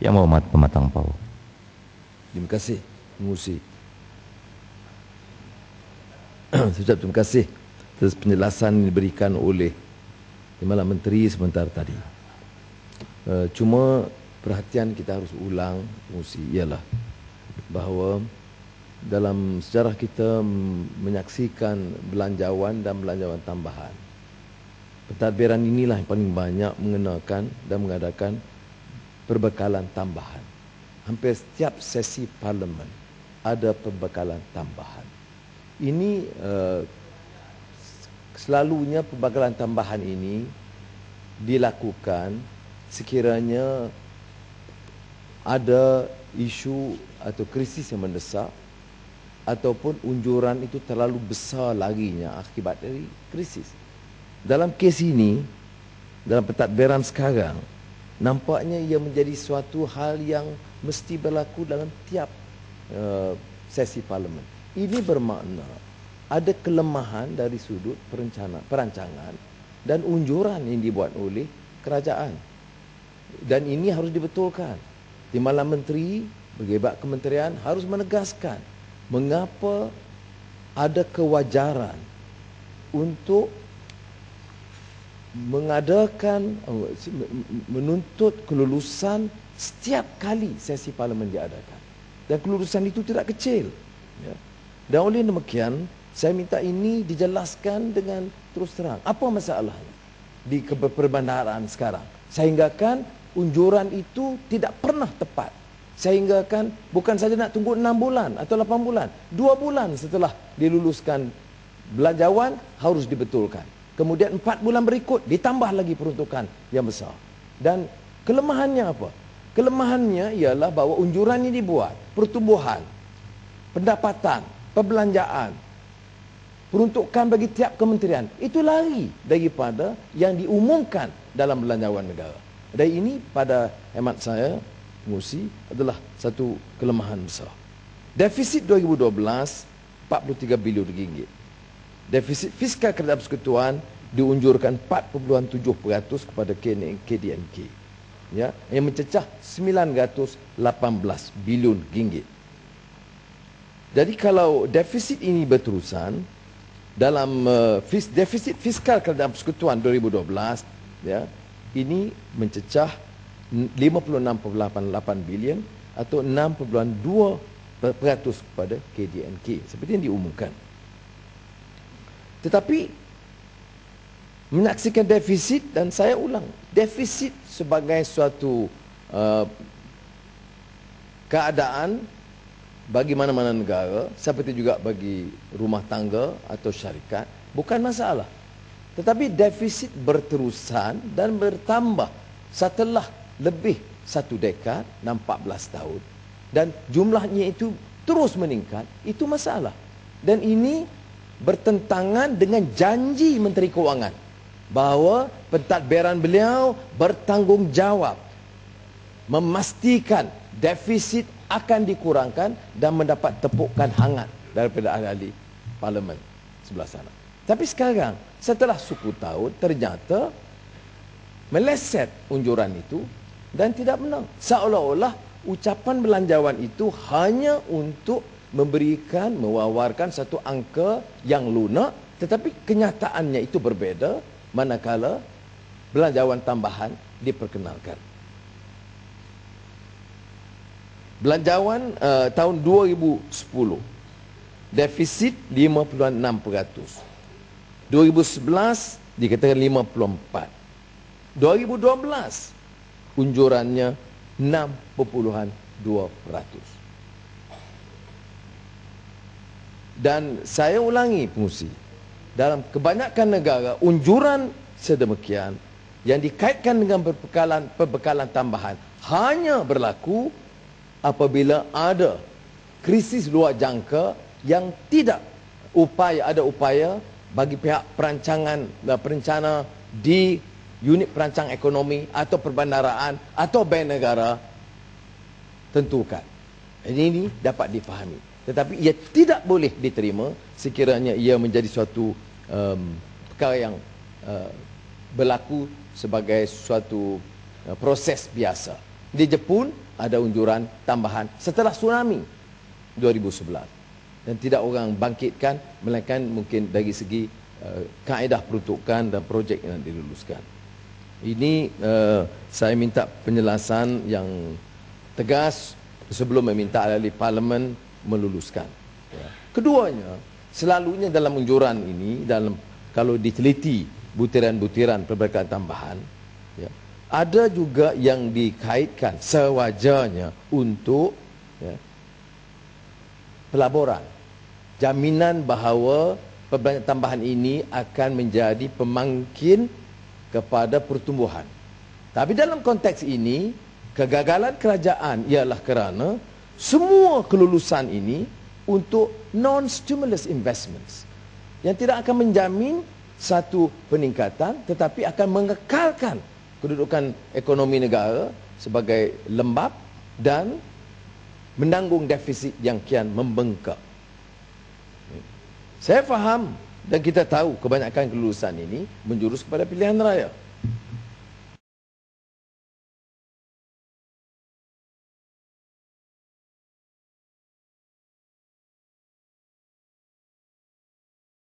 Yang Amat Pematang Pau. Terima kasih, Pengurusi. Saya terima kasih atas penjelasan yang diberikan oleh Timbalan Menteri sebentar tadi. Cuma perhatian kita harus ulang, Pengurusi, ialah bahawa dalam sejarah kita menyaksikan belanjawan dan belanjawan tambahan. Pentadbiran inilah yang paling banyak mengenakan dan mengadakan perbekalan tambahan. Hampir setiap sesi parlimen ada perbekalan tambahan. Ini selalunya perbekalan tambahan ini dilakukan sekiranya ada isu atau krisis yang mendesak ataupun unjuran itu terlalu besar laginya akibat dari krisis. Dalam kes ini, dalam pentadbiran sekarang, nampaknya ia menjadi suatu hal yang mesti berlaku dalam tiap sesi parlimen. Ini bermakna ada kelemahan dari sudut perancangan dan unjuran yang dibuat oleh kerajaan. Dan ini harus dibetulkan. Timbalan Menteri, pejabat kementerian harus menegaskan mengapa ada kewajaran untuk mengadakan, menuntut kelulusan setiap kali sesi parlimen diadakan. Dan kelulusan itu tidak kecil. Ya. Dan oleh demikian, saya minta ini dijelaskan dengan terus terang. Apa masalahnya di perbandaran sekarang? Sehinggakan unjuran itu tidak pernah tepat. Sehinggakan bukan saja nak tunggu 6 bulan atau 8 bulan. 2 bulan setelah diluluskan belanjawan harus dibetulkan. Kemudian 4 bulan berikut ditambah lagi peruntukan yang besar. Dan kelemahannya apa? Kelemahannya ialah bahawa unjuran ini dibuat, pertumbuhan, pendapatan, perbelanjaan, peruntukan bagi tiap kementerian, itu lari daripada yang diumumkan dalam belanjawan negara. Dan ini pada hemat saya, Pengurusi, adalah satu kelemahan besar. Defisit 2012, 43 bilion ringgit. Defisit fiskal Kerajaan Persekutuan diunjurkan 4.7% kepada KDNK, ya, yang mencecah 918 bilion ringgit. Jadi kalau defisit ini berterusan dalam defisit fiskal Kerajaan Persekutuan 2012, ya, ini mencecah 56.88 bilion atau 6.2% kepada KDNK seperti yang diumumkan. Tetapi menyaksikan defisit, dan saya ulang, defisit sebagai suatu keadaan bagi mana-mana negara, seperti juga bagi rumah tangga atau syarikat, bukan masalah. Tetapi defisit berterusan dan bertambah setelah lebih 1 dekad, 14 tahun, dan jumlahnya itu terus meningkat, itu masalah. Dan ini bertentangan dengan janji Menteri Kewangan bahawa pentadbiran beliau bertanggungjawab memastikan defisit akan dikurangkan dan mendapat tepukan hangat daripada ahli-ahli parlimen sebelah sana. Tapi sekarang setelah 10 tahun ternyata meleset unjuran itu dan tidak menang. Seolah-olah ucapan belanjawan itu hanya untuk memberikan, mewawarkan satu angka yang lunak, tetapi kenyataannya itu berbeda manakala belanjawan tambahan diperkenalkan. Belanjawan tahun 2010 defisit 56%. 2011 dikatakan 54%. 2012 unjurannya 6.2%. Dan saya ulangi, Pengurusi, dalam kebanyakan negara unjuran sedemikian yang dikaitkan dengan perbekalan tambahan hanya berlaku apabila ada krisis luar jangka yang tidak ada upaya bagi pihak perencana di unit perancang ekonomi atau perbandaraan atau bank negara tentukan. Ini dapat difahami. Tetapi ia tidak boleh diterima sekiranya ia menjadi suatu perkara yang berlaku sebagai suatu proses biasa. Di Jepun ada unjuran tambahan setelah tsunami 2011. Dan tidak orang bangkitkan, melainkan mungkin dari segi kaedah peruntukan dan projek yang diluluskan. Ini saya minta penjelasan yang tegas sebelum meminta ahli Parlimen meluluskan. Ya. Keduanya, selalunya dalam unjuran ini, kalau diteliti butiran-butiran perberatan tambahan, ya, ada juga yang dikaitkan sewajarnya untuk ya, pelaburan. Jaminan bahawa perbelanjaan tambahan ini akan menjadi pemangkin kepada pertumbuhan. Tapi dalam konteks ini, kegagalan kerajaan ialah kerana semua kelulusan ini untuk non-stimulus investments yang tidak akan menjamin satu peningkatan tetapi akan mengekalkan kedudukan ekonomi negara sebagai lembab dan menanggung defisit yang kian membengkak. Saya faham dan kita tahu kebanyakan kelulusan ini menjurus kepada pilihan raya.